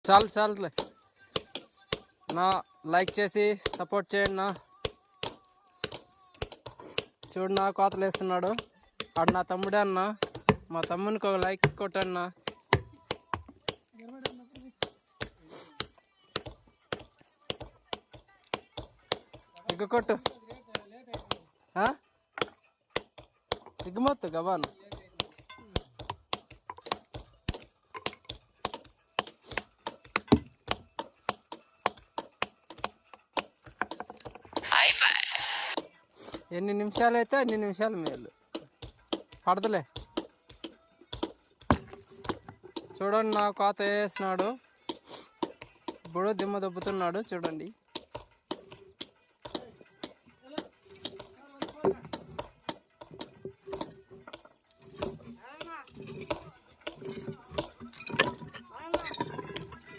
చాలులే నా లైక్ చేసి సపోర్ట్ చేయండి నా. చూడు నా కోతలు వేస్తున్నాడు. ఆడు నా తమ్ముడే అన్న. మా తమ్మునికి ఒక లైక్ కొట్టండి నా. ఇక కొట్టు దిగుమొత్తు గబాన్. ఎన్ని నిమిషాలు అయితే అన్ని నిమిషాలు మేలు. పడతలే. చూడండి నా కోత వేసినాడు. ఇప్పుడు దిమ్మ దొబ్బుతున్నాడు చూడండి.